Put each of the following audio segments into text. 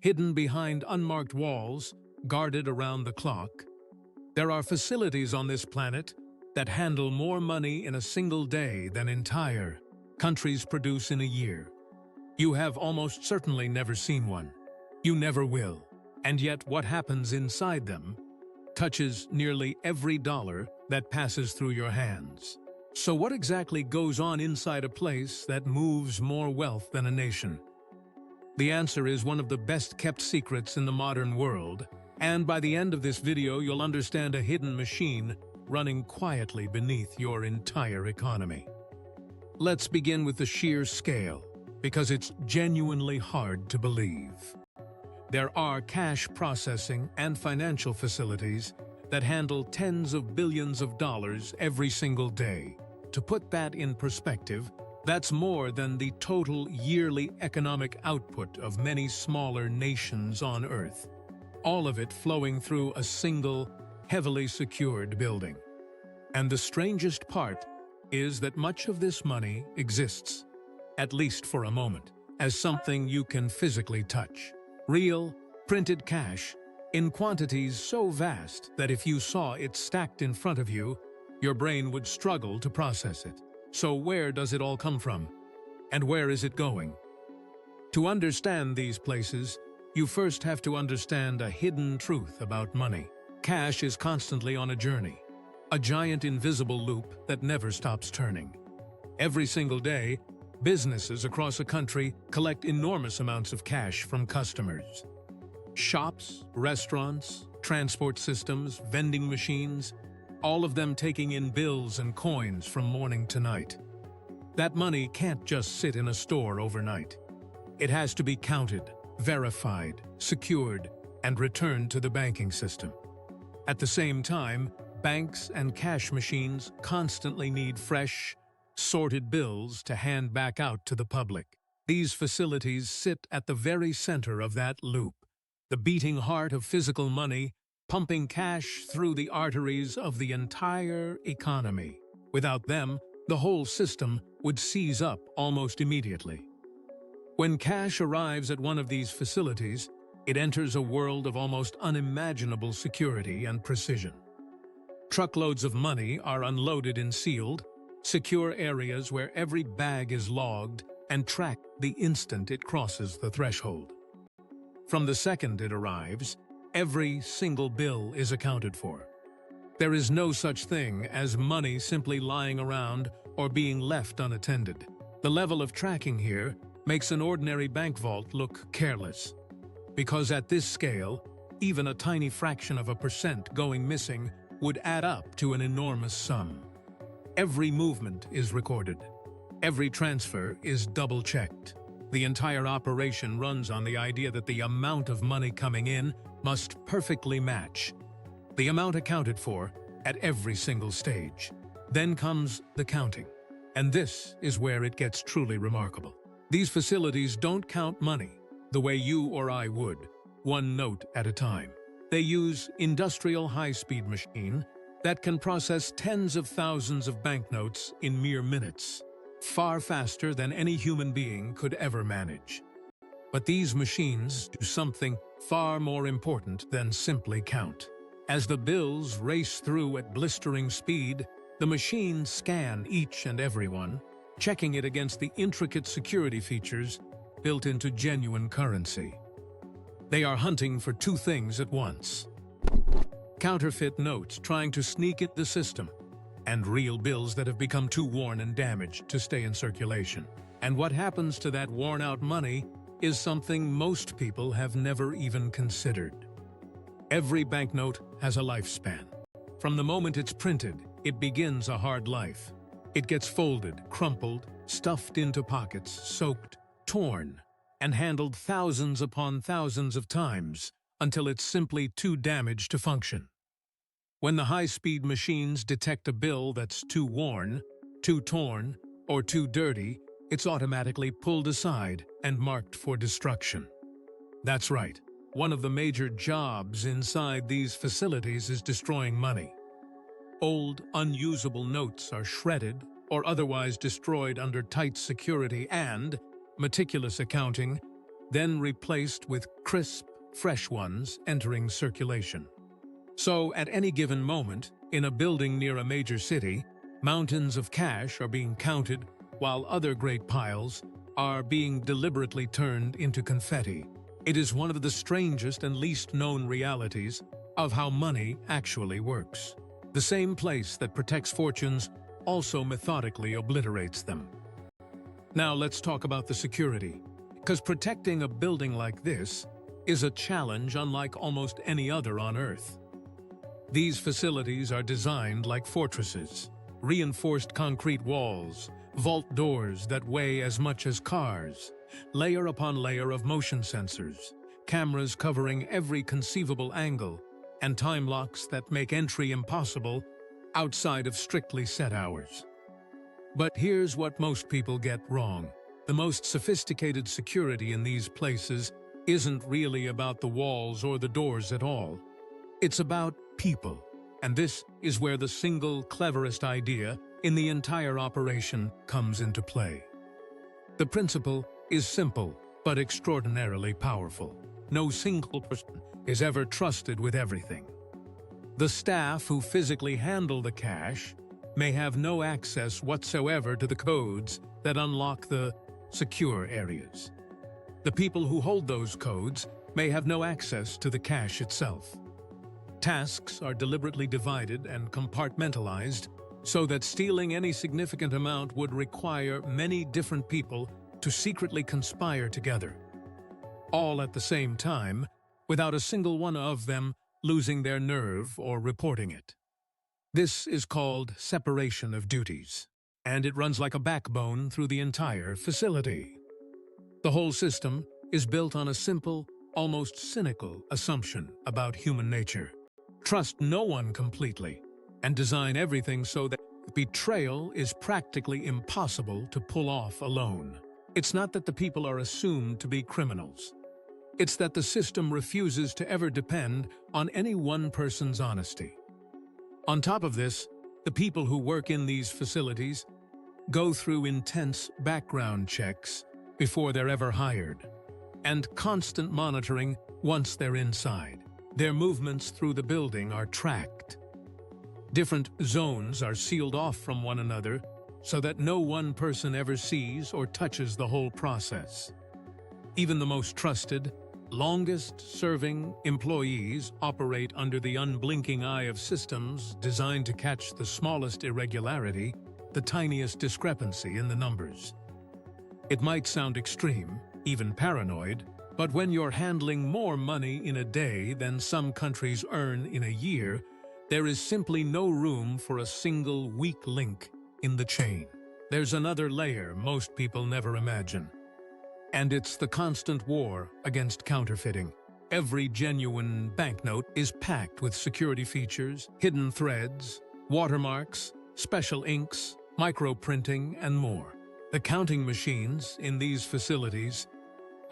hidden behind unmarked walls, guarded around the clock. There are facilities on this planet that handle more money in a single day than entire countries produce in a year. You have almost certainly never seen one. You never will. And yet what happens inside them touches nearly every dollar that passes through your hands. So what exactly goes on inside a place that moves more wealth than a nation? The answer is one of the best-kept secrets in the modern world, and by the end of this video you'll understand a hidden machine running quietly beneath your entire economy. Let's begin with the sheer scale, because it's genuinely hard to believe. There are cash processing and financial facilities that handle tens of billions of dollars every single day. To put that in perspective, that's more than the total yearly economic output of many smaller nations on Earth. All of it flowing through a single, heavily secured building. And the strangest part is that much of this money exists, at least for a moment, as something you can physically touch. Real, printed cash, in quantities so vast that if you saw it stacked in front of you, your brain would struggle to process it. So where does it all come from? And where is it going? To understand these places, you first have to understand a hidden truth about money. Cash is constantly on a journey, a giant invisible loop that never stops turning. Every single day, businesses across a country collect enormous amounts of cash from customers. Shops, restaurants, transport systems, vending machines, all of them taking in bills and coins from morning to night. That money can't just sit in a store overnight. It has to be counted, verified, secured, and returned to the banking system. At the same time, banks and cash machines constantly need fresh, sorted bills to hand back out to the public. These facilities sit at the very center of that loop, the beating heart of physical money, pumping cash through the arteries of the entire economy. Without them, the whole system would seize up almost immediately. When cash arrives at one of these facilities, it enters a world of almost unimaginable security and precision. Truckloads of money are unloaded in sealed, secure areas where every bag is logged and tracked the instant it crosses the threshold. From the second it arrives, every single bill is accounted for. There is no such thing as money simply lying around or being left unattended. The level of tracking here makes an ordinary bank vault look careless, because at this scale, even a tiny fraction of a percent going missing would add up to an enormous sum. Every movement is recorded. Every transfer is double-checked. The entire operation runs on the idea that the amount of money coming in must perfectly match the amount accounted for at every single stage. Then comes the counting, and this is where it gets truly remarkable. These facilities don't count money the way you or I would, one note at a time. They use industrial high-speed machine that can process tens of thousands of banknotes in mere minutes, far faster than any human being could ever manage. But these machines do something far more important than simply count. As the bills race through at blistering speed, the machines scan each and every one, checking it against the intricate security features built into genuine currency. They are hunting for two things at once: counterfeit notes trying to sneak into the system, and real bills that have become too worn and damaged to stay in circulation. And what happens to that worn-out money is something most people have never even considered. Every banknote has a lifespan. From the moment it's printed, it begins a hard life. It gets folded, crumpled, stuffed into pockets, soaked, torn, and handled thousands upon thousands of times until it's simply too damaged to function. When the high-speed machines detect a bill that's too worn, too torn, or too dirty, it's automatically pulled aside and marked for destruction. That's right. One of the major jobs inside these facilities is destroying money. Old, unusable notes are shredded or otherwise destroyed under tight security and meticulous accounting. then replaced with crisp, fresh ones entering circulation. So, at any given moment, in a building near a major city, mountains of cash are being counted while other great piles are being deliberately turned into confetti. It is one of the strangest and least known realities of how money actually works. The same place that protects fortunes also methodically obliterates them. Now let's talk about the security, because protecting a building like this is a challenge unlike almost any other on Earth. These facilities are designed like fortresses, reinforced concrete walls, vault doors that weigh as much as cars, layer upon layer of motion sensors, cameras covering every conceivable angle, and time locks that make entry impossible outside of strictly set hours. But here's what most people get wrong. The most sophisticated security in these places isn't really about the walls or the doors at all. It's about people. And this is where the single cleverest idea in the entire operation comes into play. The principle is simple, but extraordinarily powerful. No single person is ever trusted with everything. The staff who physically handle the cash may have no access whatsoever to the codes that unlock the secure areas. The people who hold those codes may have no access to the cash itself. Tasks are deliberately divided and compartmentalized so that stealing any significant amount would require many different people to secretly conspire together, all at the same time, without a single one of them losing their nerve or reporting it. This is called separation of duties, and it runs like a backbone through the entire facility. The whole system is built on a simple, almost cynical assumption about human nature. Trust no one completely, and design everything so that betrayal is practically impossible to pull off alone. It's not that the people are assumed to be criminals. It's that the system refuses to ever depend on any one person's honesty. On top of this, the people who work in these facilities go through intense background checks before they're ever hired, and constant monitoring once they're inside. Their movements through the building are tracked. Different zones are sealed off from one another so that no one person ever sees or touches the whole process. Even the most trusted, longest-serving employees operate under the unblinking eye of systems designed to catch the smallest irregularity, the tiniest discrepancy in the numbers. It might sound extreme, even paranoid, but when you're handling more money in a day than some countries earn in a year, there is simply no room for a single weak link in the chain. There's another layer most people never imagine, and it's the constant war against counterfeiting. Every genuine banknote is packed with security features, hidden threads, watermarks, special inks, microprinting, and more. The counting machines in these facilities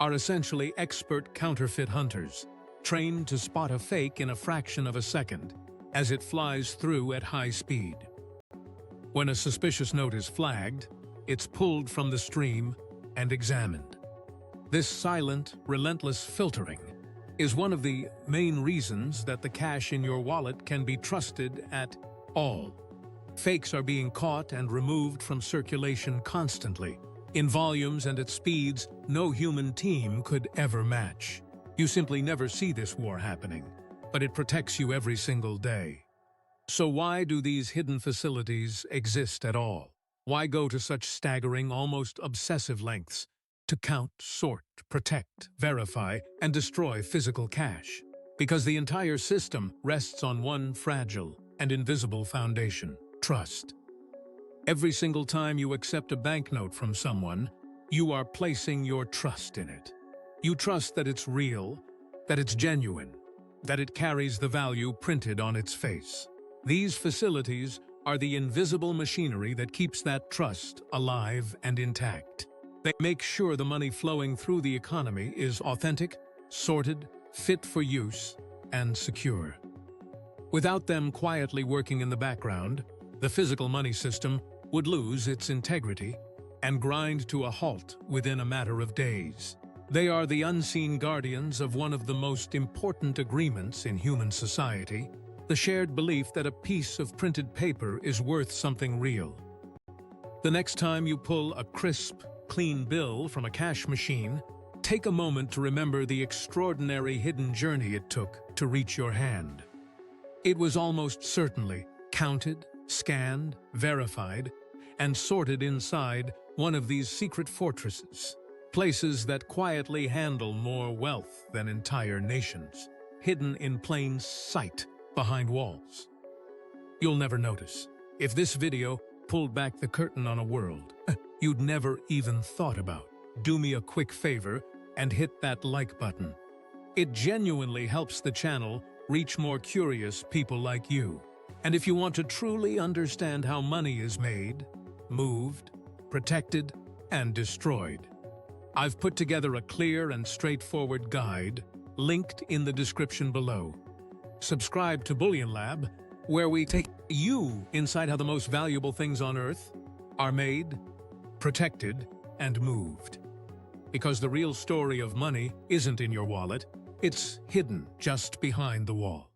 are essentially expert counterfeit hunters, trained to spot a fake in a fraction of a second as it flies through at high speed. When a suspicious note is flagged, it's pulled from the stream and examined. This silent, relentless filtering is one of the main reasons that the cash in your wallet can be trusted at all. Fakes are being caught and removed from circulation constantly, in volumes and at speeds no human team could ever match. You simply never see this war happening, but it protects you every single day. So why do these hidden facilities exist at all? Why go to such staggering, almost obsessive lengths to count, sort, protect, verify, and destroy physical cash? Because the entire system rests on one fragile and invisible foundation: trust. Every single time you accept a banknote from someone, you are placing your trust in it. You trust that it's real, that it's genuine, that it carries the value printed on its face. These facilities are the invisible machinery that keeps that trust alive and intact. They make sure the money flowing through the economy is authentic, sorted, fit for use, and secure. Without them quietly working in the background, the physical money system would lose its integrity and grind to a halt within a matter of days. They are the unseen guardians of one of the most important agreements in human society, the shared belief that a piece of printed paper is worth something real. The next time you pull a crisp, clean bill from a cash machine, take a moment to remember the extraordinary hidden journey it took to reach your hand. It was almost certainly counted, scanned, verified, and sorted inside one of these secret fortresses, places that quietly handle more wealth than entire nations, hidden in plain sight behind walls. You'll never notice. If this video pulled back the curtain on a world you'd never even thought about, do me a quick favor and hit that like button. It genuinely helps the channel reach more curious people like you. And if you want to truly understand how money is made, moved, protected, and destroyed, I've put together a clear and straightforward guide linked in the description below. Subscribe to Bullion Lab, where we take you inside how the most valuable things on Earth are made, protected, and moved. Because the real story of money isn't in your wallet, it's hidden just behind the wall.